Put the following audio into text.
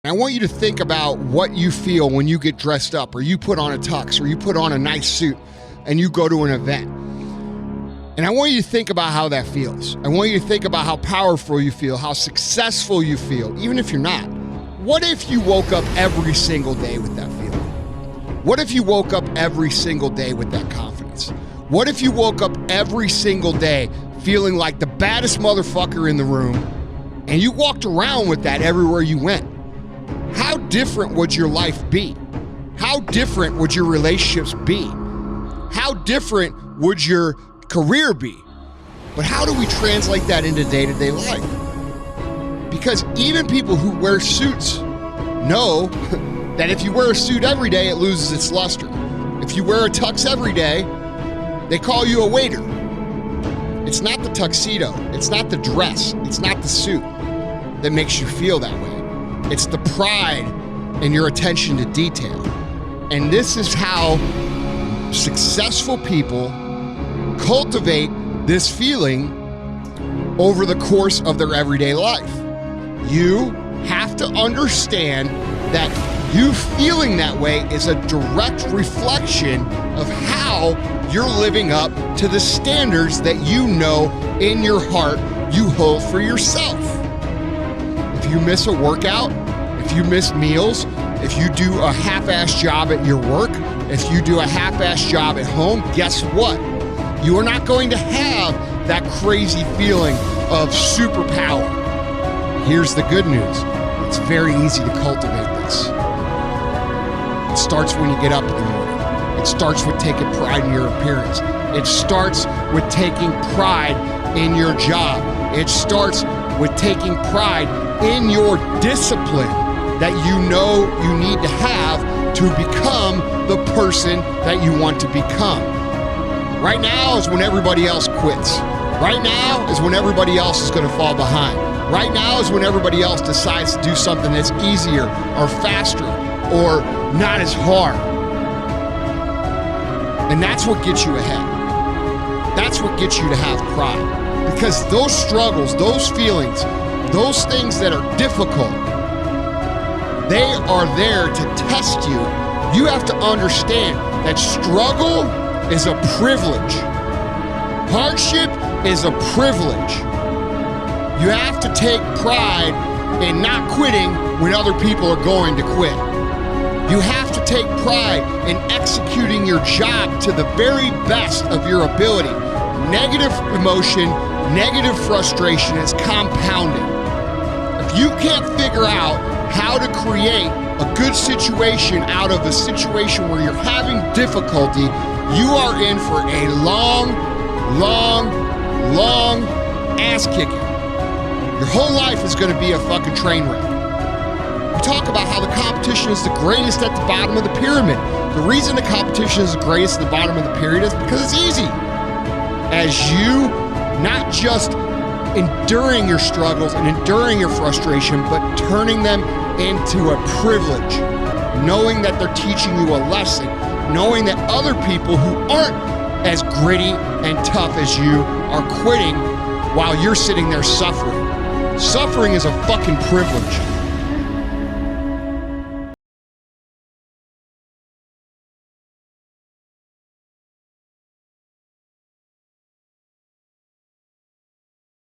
I want you to think about what you feel when you get dressed up, or you put on a tux, or you put on a nice suit and you go to an event. And I want you to think about how that feels. I want you to think about how powerful you feel, how successful you feel, even if you're not. What if you woke up every single day with that feeling? What if you woke up every single day with that confidence? What if you woke up every single day feeling like the baddest motherfucker in the room, and you walked around with that everywhere you went? How different would your life be? How different would your relationships be? How different would your career be? But how do we translate that into day-to-day life? Because even people who wear suits know that if you wear a suit every day, it loses its luster. If you wear a tux every day, they call you a waiter. It's not the tuxedo, it's not the dress, it's not the suit that makes you feel that way. It's the pride and your attention to detail. And this is how successful people cultivate this feeling over the course of their everyday life. You have to understand that you feeling that way is a direct reflection of how you're living up to the standards that you know in your heart you hold for yourself. If you miss a workout, if you miss meals, if you do a half-ass job at your work, if you do a half-ass job at home, guess what? You are not going to have that crazy feeling of superpower. Here's the good news. It's very easy to cultivate this. It starts when you get up in the morning. It starts with taking pride in your appearance. It starts with taking pride in your job. It starts with taking pride in your discipline that you know you need to have to become the person that you want to become. Right now is when everybody else quits. Right now is when everybody else is going to fall behind. Right now is when everybody else decides to do something that's easier or faster or not as hard. And that's what gets you ahead. That's what gets you to have pride. Because those struggles, those feelings, those things that are difficult, they are there to test you. You have to understand that struggle is a privilege. Hardship is a privilege. You have to take pride in not quitting when other people are going to quit. You have to take pride in executing your job to the very best of your ability. Negative emotion, negative frustration is compounded. If you can't figure out how to create a good situation out of a situation where you're having difficulty, you are in for a long ass kicking. Your whole life is going to be a fucking train wreck. We talk about how the competition is the greatest at the bottom of the pyramid. The reason the competition is the greatest at the bottom of the pyramid is because it's easy. As you not just enduring your struggles and enduring your frustration, but turning them into a privilege, knowing that they're teaching you a lesson, knowing that other people who aren't as gritty and tough as you are quitting while you're sitting there suffering. Suffering is a fucking privilege.